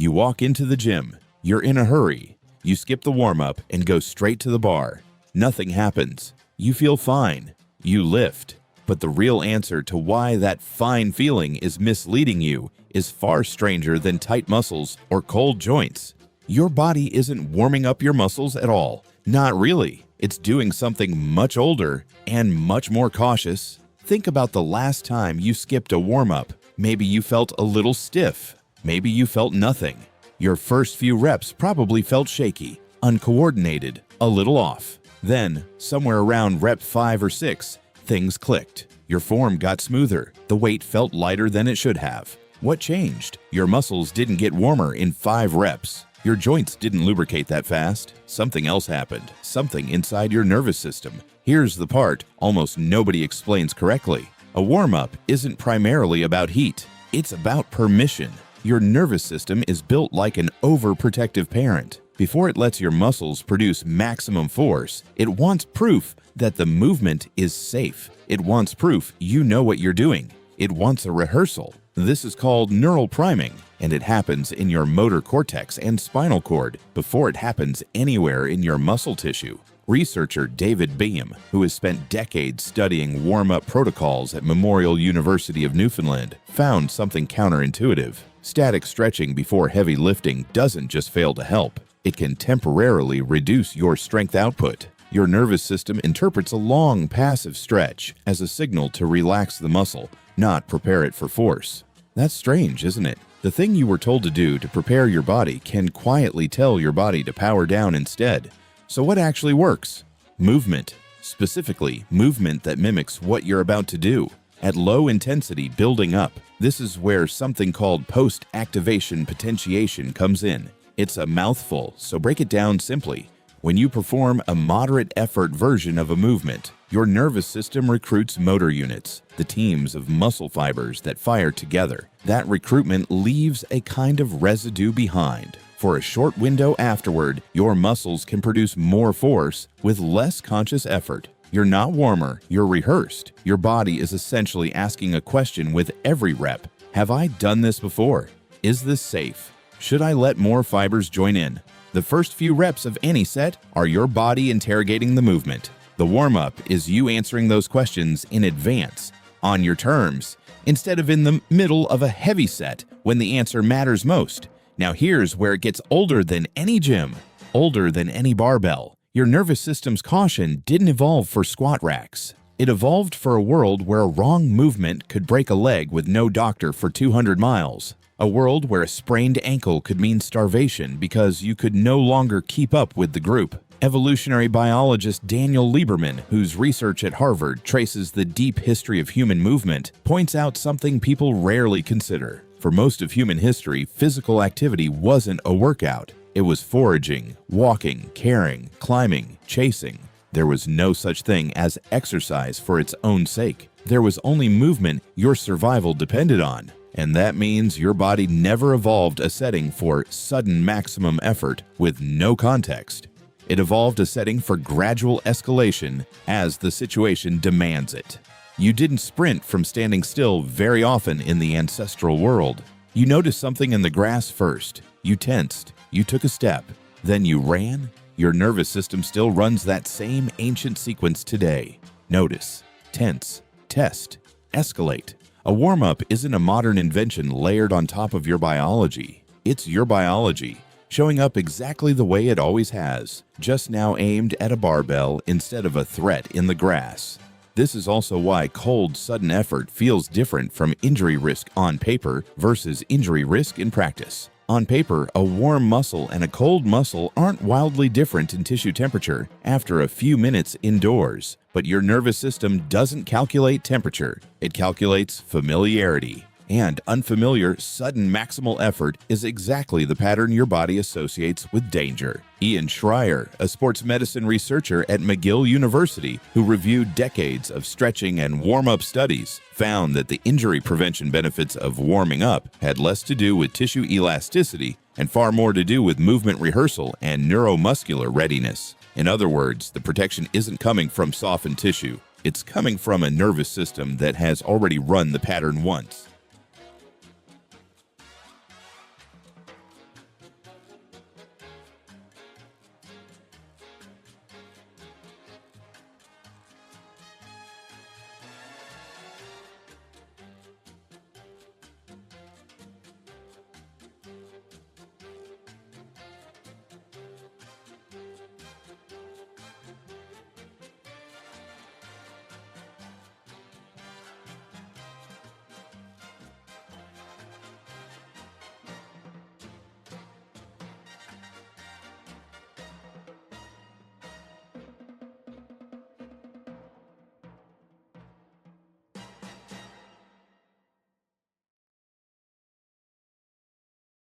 You walk into the gym. You're in a hurry. You skip the warm-up and go straight to the bar. Nothing happens. You feel fine. You lift. But the real answer to why that fine feeling is misleading you is far stranger than tight muscles or cold joints. Your body isn't warming up your muscles at all. Not really. It's doing something much older and much more cautious. Think about the last time you skipped a warm-up. Maybe you felt a little stiff. Maybe you felt nothing. Your first few reps probably felt shaky, uncoordinated, a little off. Then, somewhere around rep 5 or 6, things clicked. Your form got smoother. The weight felt lighter than it should have. What changed? Your muscles didn't get warmer in 5 reps. Your joints didn't lubricate that fast. Something else happened. Something inside your nervous system. Here's the part almost nobody explains correctly. A warm-up isn't primarily about heat. It's about permission. Your nervous system is built like an overprotective parent. Before it lets your muscles produce maximum force, it wants proof that the movement is safe. It wants proof you know what you're doing. It wants a rehearsal. This is called neural priming, and it happens in your motor cortex and spinal cord before it happens anywhere in your muscle tissue. Researcher David Beam, who has spent decades studying warm-up protocols at Memorial University of Newfoundland, found something counterintuitive. Static stretching before heavy lifting doesn't just fail to help. It can temporarily reduce your strength output. Your nervous system interprets a long passive stretch as a signal to relax the muscle, not prepare it for force. That's strange, isn't it? The thing you were told to do to prepare your body can quietly tell your body to power down instead. So what actually works? Movement. Specifically, movement that mimics what you're about to do. At low intensity building up. This is where something called post-activation potentiation comes in. It's a mouthful, so break it down simply. When you perform a moderate effort version of a movement, your nervous system recruits motor units, the teams of muscle fibers that fire together. That recruitment leaves a kind of residue behind. For a short window afterward, your muscles can produce more force with less conscious effort. You're not warmer, you're rehearsed. Your body is essentially asking a question with every rep. Have I done this before? Is this safe? Should I let more fibers join in? The first few reps of any set are your body interrogating the movement. The warm-up is you answering those questions in advance, on your terms, instead of in the middle of a heavy set when the answer matters most. Now here's where it gets older than any gym, older than any barbell. Your nervous system's caution didn't evolve for squat racks. It evolved for a world where a wrong movement could break a leg with no doctor for 200 miles. A world where a sprained ankle could mean starvation because you could no longer keep up with the group. Evolutionary biologist Daniel Lieberman, whose research at Harvard traces the deep history of human movement, points out something people rarely consider. For most of human history, physical activity wasn't a workout. It was foraging, walking, carrying, climbing, chasing. There was no such thing as exercise for its own sake. There was only movement your survival depended on. And that means your body never evolved a setting for sudden maximum effort with no context. It evolved a setting for gradual escalation as the situation demands it. You didn't sprint from standing still very often in the ancestral world. You noticed something in the grass first. You tensed. You took a step. Then you ran. Your nervous system still runs that same ancient sequence today. Notice, tense, test, escalate. A warm-up isn't a modern invention layered on top of your biology. It's your biology, showing up exactly the way it always has, just now aimed at a barbell instead of a threat in the grass. This is also why cold, sudden effort feels different from injury risk on paper versus injury risk in practice. On paper, a warm muscle and a cold muscle aren't wildly different in tissue temperature after a few minutes indoors. But your nervous system doesn't calculate temperature. It calculates familiarity. And unfamiliar, sudden maximal effort is exactly the pattern your body associates with danger. Ian Schreier, a sports medicine researcher at McGill University who reviewed decades of stretching and warm-up studies, found that the injury prevention benefits of warming up had less to do with tissue elasticity and far more to do with movement rehearsal and neuromuscular readiness. In other words, the protection isn't coming from softened tissue. It's coming from a nervous system that has already run the pattern once.